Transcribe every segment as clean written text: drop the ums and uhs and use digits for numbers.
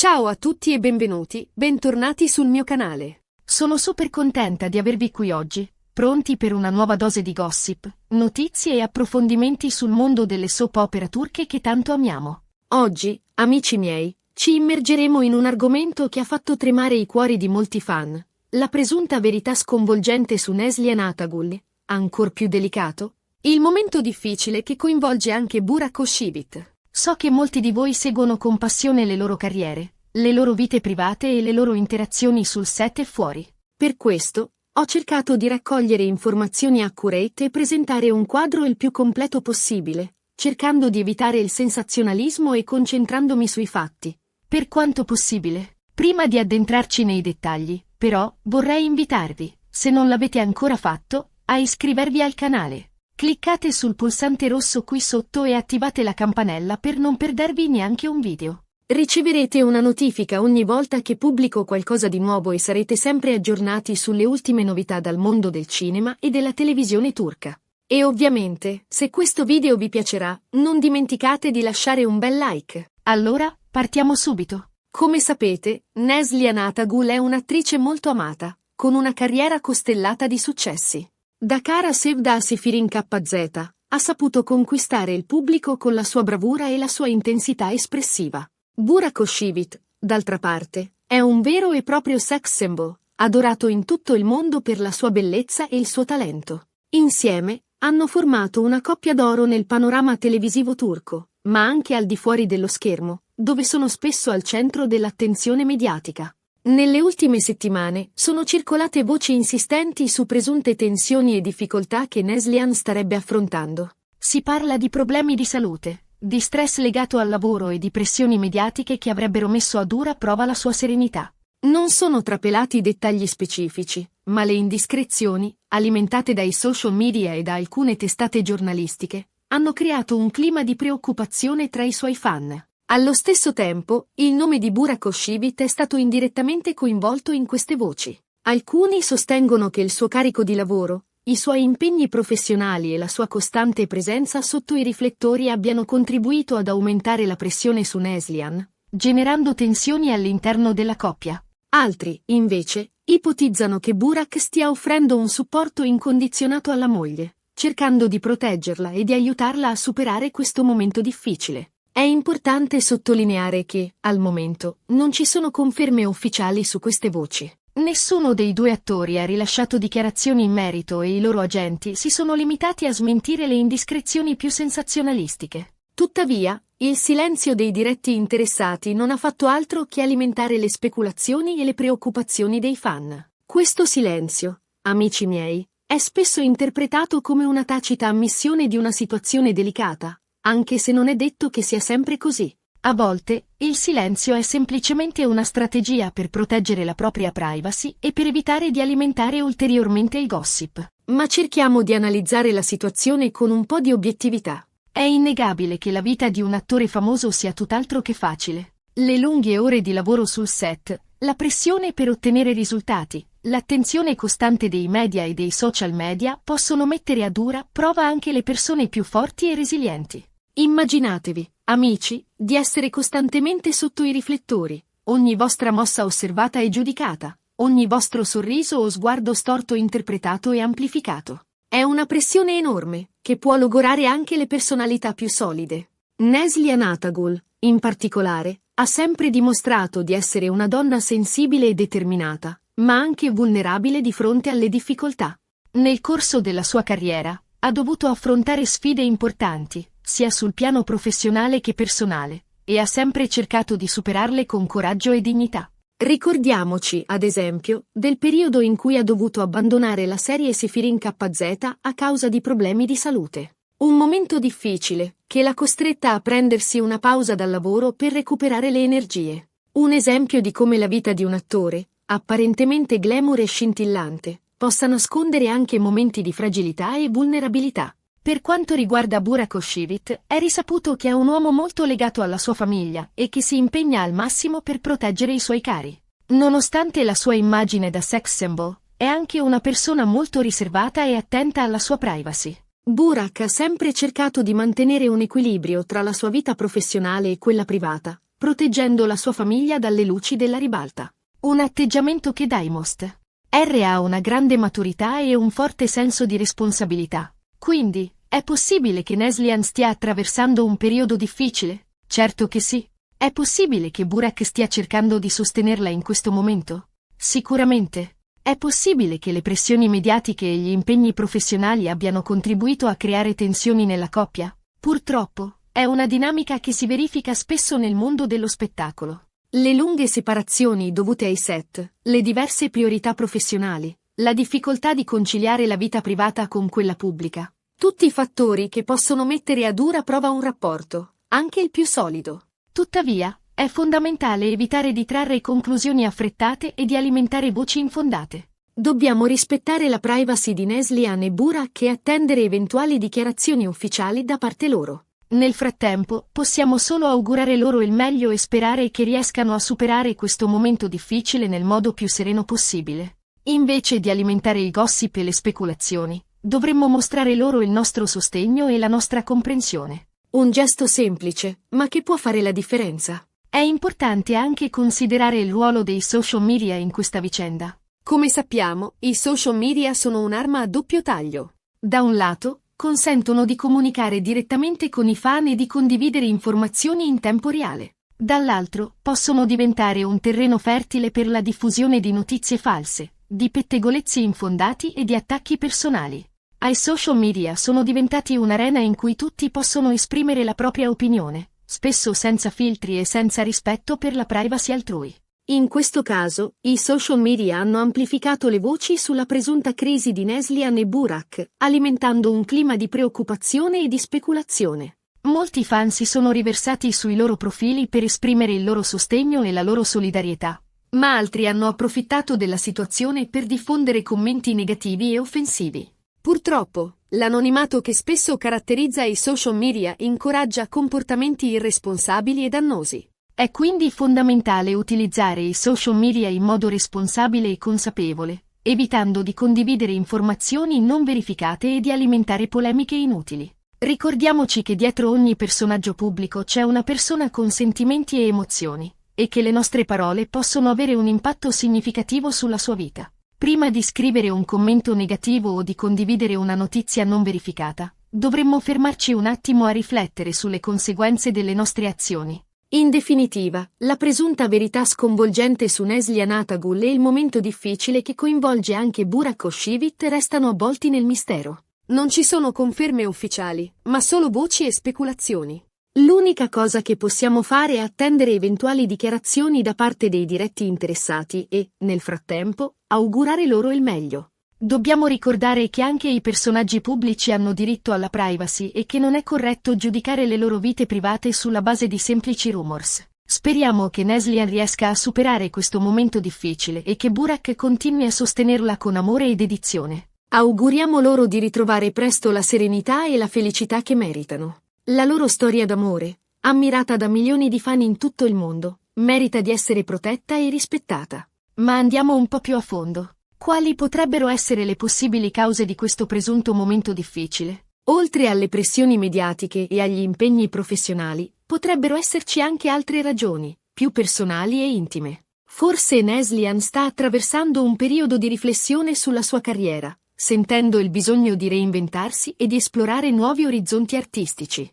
Ciao a tutti e bentornati sul mio canale. Sono super contenta di avervi qui oggi, pronti per una nuova dose di gossip, notizie e approfondimenti sul mondo delle soap opera turche che tanto amiamo. Oggi, amici miei, ci immergeremo in un argomento che ha fatto tremare i cuori di molti fan, la presunta verità sconvolgente su Neslihan Atagul, ancor più delicato, il momento difficile che coinvolge anche Burak Özçivit. So che molti di voi seguono con passione le loro carriere, le loro vite private e le loro interazioni sul set e fuori. Per questo, ho cercato di raccogliere informazioni accurate e presentare un quadro il più completo possibile, cercando di evitare il sensazionalismo e concentrandomi sui fatti. Per quanto possibile. Prima di addentrarci nei dettagli, però, vorrei invitarvi, se non l'avete ancora fatto, a iscrivervi al canale. Cliccate sul pulsante rosso qui sotto e attivate la campanella per non perdervi neanche un video. Riceverete una notifica ogni volta che pubblico qualcosa di nuovo e sarete sempre aggiornati sulle ultime novità dal mondo del cinema e della televisione turca. E ovviamente, se questo video vi piacerà, non dimenticate di lasciare un bel like. Allora, partiamo subito. Come sapete, Neslihan Atagul è un'attrice molto amata, con una carriera costellata di successi. Da Kara Sevda a Sefirin KZ, ha saputo conquistare il pubblico con la sua bravura e la sua intensità espressiva. Burak Özçivit, d'altra parte, è un vero e proprio sex symbol, adorato in tutto il mondo per la sua bellezza e il suo talento. Insieme, hanno formato una coppia d'oro nel panorama televisivo turco, ma anche al di fuori dello schermo, dove sono spesso al centro dell'attenzione mediatica. Nelle ultime settimane sono circolate voci insistenti su presunte tensioni e difficoltà che Neslihan starebbe affrontando. Si parla di problemi di salute, di stress legato al lavoro e di pressioni mediatiche che avrebbero messo a dura prova la sua serenità. Non sono trapelati dettagli specifici, ma le indiscrezioni, alimentate dai social media e da alcune testate giornalistiche, hanno creato un clima di preoccupazione tra i suoi fan. Allo stesso tempo, il nome di Burak Özçivit è stato indirettamente coinvolto in queste voci. Alcuni sostengono che il suo carico di lavoro, i suoi impegni professionali e la sua costante presenza sotto i riflettori abbiano contribuito ad aumentare la pressione su Neslihan, generando tensioni all'interno della coppia. Altri, invece, ipotizzano che Burak stia offrendo un supporto incondizionato alla moglie, cercando di proteggerla e di aiutarla a superare questo momento difficile. È importante sottolineare che, al momento, non ci sono conferme ufficiali su queste voci. Nessuno dei due attori ha rilasciato dichiarazioni in merito e i loro agenti si sono limitati a smentire le indiscrezioni più sensazionalistiche. Tuttavia, il silenzio dei diretti interessati non ha fatto altro che alimentare le speculazioni e le preoccupazioni dei fan. Questo silenzio, amici miei, è spesso interpretato come una tacita ammissione di una situazione delicata, anche se non è detto che sia sempre così. A volte, il silenzio è semplicemente una strategia per proteggere la propria privacy e per evitare di alimentare ulteriormente il gossip. Ma cerchiamo di analizzare la situazione con un po' di obiettività. È innegabile che la vita di un attore famoso sia tutt'altro che facile. Le lunghe ore di lavoro sul set, la pressione per ottenere risultati, l'attenzione costante dei media e dei social media possono mettere a dura prova anche le persone più forti e resilienti. Immaginatevi, amici, di essere costantemente sotto i riflettori, ogni vostra mossa osservata e giudicata, ogni vostro sorriso o sguardo storto interpretato e amplificato. È una pressione enorme, che può logorare anche le personalità più solide. Neslihan Atagul, in particolare, ha sempre dimostrato di essere una donna sensibile e determinata, ma anche vulnerabile di fronte alle difficoltà. Nel corso della sua carriera, ha dovuto affrontare sfide importanti, sia sul piano professionale che personale, e ha sempre cercato di superarle con coraggio e dignità. Ricordiamoci, ad esempio, del periodo in cui ha dovuto abbandonare la serie Sefirin KZ a causa di problemi di salute. Un momento difficile, che l'ha costretta a prendersi una pausa dal lavoro per recuperare le energie. Un esempio di come la vita di un attore, apparentemente glamour e scintillante, possa nascondere anche momenti di fragilità e vulnerabilità. Per quanto riguarda Burak Özçivit, è risaputo che è un uomo molto legato alla sua famiglia e che si impegna al massimo per proteggere i suoi cari. Nonostante la sua immagine da sex symbol, è anche una persona molto riservata e attenta alla sua privacy. Burak ha sempre cercato di mantenere un equilibrio tra la sua vita professionale e quella privata, proteggendo la sua famiglia dalle luci della ribalta. Un atteggiamento che Daimost R ha una grande maturità e un forte senso di responsabilità. Quindi, è possibile che Neslihan stia attraversando un periodo difficile? Certo che sì. È possibile che Burak stia cercando di sostenerla in questo momento? Sicuramente. È possibile che le pressioni mediatiche e gli impegni professionali abbiano contribuito a creare tensioni nella coppia? Purtroppo, è una dinamica che si verifica spesso nel mondo dello spettacolo. Le lunghe separazioni dovute ai set, le diverse priorità professionali, la difficoltà di conciliare la vita privata con quella pubblica. Tutti fattori che possono mettere a dura prova un rapporto, anche il più solido. Tuttavia, è fondamentale evitare di trarre conclusioni affrettate e di alimentare voci infondate. Dobbiamo rispettare la privacy di Neslihan e Burak e attendere eventuali dichiarazioni ufficiali da parte loro. Nel frattempo, possiamo solo augurare loro il meglio e sperare che riescano a superare questo momento difficile nel modo più sereno possibile. Invece di alimentare i gossip e le speculazioni, dovremmo mostrare loro il nostro sostegno e la nostra comprensione. Un gesto semplice, ma che può fare la differenza. È importante anche considerare il ruolo dei social media in questa vicenda. Come sappiamo, i social media sono un'arma a doppio taglio. Da un lato, consentono di comunicare direttamente con i fan e di condividere informazioni in tempo reale. Dall'altro, possono diventare un terreno fertile per la diffusione di notizie false, di pettegolezzi infondati e di attacchi personali. I social media sono diventati un'arena in cui tutti possono esprimere la propria opinione, spesso senza filtri e senza rispetto per la privacy altrui. In questo caso, i social media hanno amplificato le voci sulla presunta crisi di Neslihan e Burak, alimentando un clima di preoccupazione e di speculazione. Molti fan si sono riversati sui loro profili per esprimere il loro sostegno e la loro solidarietà, ma altri hanno approfittato della situazione per diffondere commenti negativi e offensivi. Purtroppo, l'anonimato che spesso caratterizza i social media incoraggia comportamenti irresponsabili e dannosi. È quindi fondamentale utilizzare i social media in modo responsabile e consapevole, evitando di condividere informazioni non verificate e di alimentare polemiche inutili. Ricordiamoci che dietro ogni personaggio pubblico c'è una persona con sentimenti e emozioni, e che le nostre parole possono avere un impatto significativo sulla sua vita. Prima di scrivere un commento negativo o di condividere una notizia non verificata, dovremmo fermarci un attimo a riflettere sulle conseguenze delle nostre azioni. In definitiva, la presunta verità sconvolgente su Neslihan Atagul e il momento difficile che coinvolge anche Burak Oshivit restano avvolti nel mistero. Non ci sono conferme ufficiali, ma solo voci e speculazioni. L'unica cosa che possiamo fare è attendere eventuali dichiarazioni da parte dei diretti interessati e, nel frattempo, augurare loro il meglio. Dobbiamo ricordare che anche i personaggi pubblici hanno diritto alla privacy e che non è corretto giudicare le loro vite private sulla base di semplici rumors. Speriamo che Neslihan riesca a superare questo momento difficile e che Burak continui a sostenerla con amore e dedizione. Auguriamo loro di ritrovare presto la serenità e la felicità che meritano. La loro storia d'amore, ammirata da milioni di fan in tutto il mondo, merita di essere protetta e rispettata. Ma andiamo un po' più a fondo. Quali potrebbero essere le possibili cause di questo presunto momento difficile? Oltre alle pressioni mediatiche e agli impegni professionali, potrebbero esserci anche altre ragioni, più personali e intime. Forse Neslihan sta attraversando un periodo di riflessione sulla sua carriera, sentendo il bisogno di reinventarsi e di esplorare nuovi orizzonti artistici.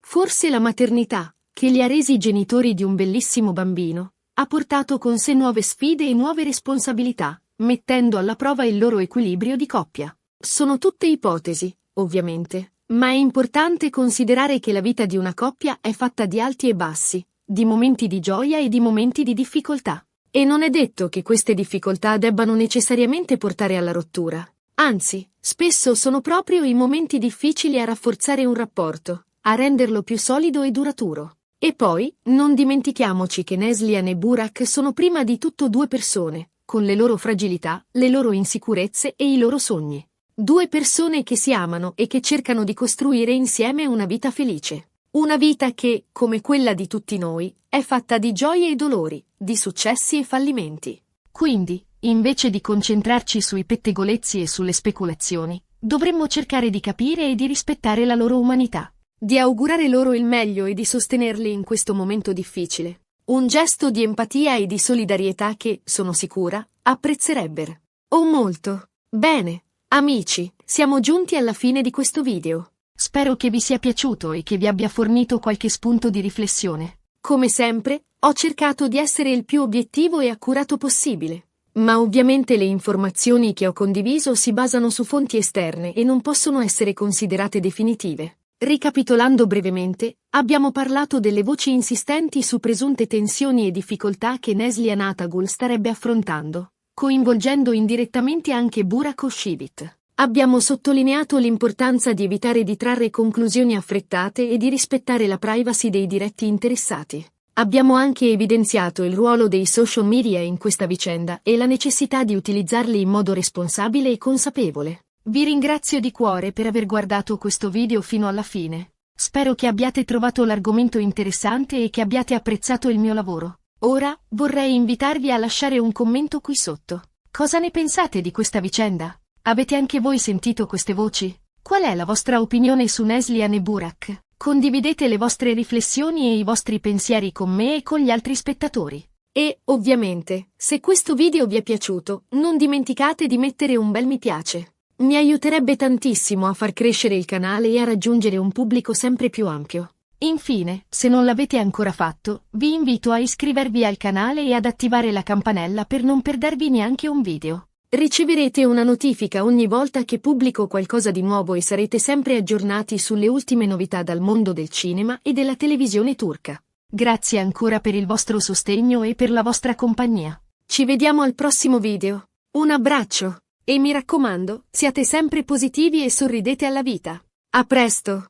Forse la maternità, che li ha resi genitori di un bellissimo bambino, ha portato con sé nuove sfide e nuove responsabilità, mettendo alla prova il loro equilibrio di coppia. Sono tutte ipotesi, ovviamente, ma è importante considerare che la vita di una coppia è fatta di alti e bassi, di momenti di gioia e di momenti di difficoltà. E non è detto che queste difficoltà debbano necessariamente portare alla rottura. Anzi, spesso sono proprio i momenti difficili a rafforzare un rapporto, a renderlo più solido e duraturo. E poi, non dimentichiamoci che Neslihan e Burak sono prima di tutto due persone, con le loro fragilità, le loro insicurezze e i loro sogni. Due persone che si amano e che cercano di costruire insieme una vita felice. Una vita che, come quella di tutti noi, è fatta di gioie e dolori, di successi e fallimenti. Quindi, invece di concentrarci sui pettegolezzi e sulle speculazioni, dovremmo cercare di capire e di rispettare la loro umanità. di augurare loro il meglio e di sostenerli in questo momento difficile. Un gesto di empatia e di solidarietà che, sono sicura, apprezzerebbero. Oh molto. Bene, amici, siamo giunti alla fine di questo video. Spero che vi sia piaciuto e che vi abbia fornito qualche spunto di riflessione. Come sempre, ho cercato di essere il più obiettivo e accurato possibile. Ma ovviamente le informazioni che ho condiviso si basano su fonti esterne e non possono essere considerate definitive. Ricapitolando brevemente, abbiamo parlato delle voci insistenti su presunte tensioni e difficoltà che Neslihan Atagul starebbe affrontando, coinvolgendo indirettamente anche Burak Oshivit. Abbiamo sottolineato l'importanza di evitare di trarre conclusioni affrettate e di rispettare la privacy dei diretti interessati. Abbiamo anche evidenziato il ruolo dei social media in questa vicenda e la necessità di utilizzarli in modo responsabile e consapevole. Vi ringrazio di cuore per aver guardato questo video fino alla fine. Spero che abbiate trovato l'argomento interessante e che abbiate apprezzato il mio lavoro. Ora, vorrei invitarvi a lasciare un commento qui sotto. Cosa ne pensate di questa vicenda? Avete anche voi sentito queste voci? Qual è la vostra opinione su Neslihan e Burak? Condividete le vostre riflessioni e i vostri pensieri con me e con gli altri spettatori. E, ovviamente, se questo video vi è piaciuto, non dimenticate di mettere un bel mi piace. Mi aiuterebbe tantissimo a far crescere il canale e a raggiungere un pubblico sempre più ampio. Infine, se non l'avete ancora fatto, vi invito a iscrivervi al canale e ad attivare la campanella per non perdervi neanche un video. Riceverete una notifica ogni volta che pubblico qualcosa di nuovo e sarete sempre aggiornati sulle ultime novità dal mondo del cinema e della televisione turca. Grazie ancora per il vostro sostegno e per la vostra compagnia. Ci vediamo al prossimo video. Un abbraccio! E mi raccomando, siate sempre positivi e sorridete alla vita. A presto!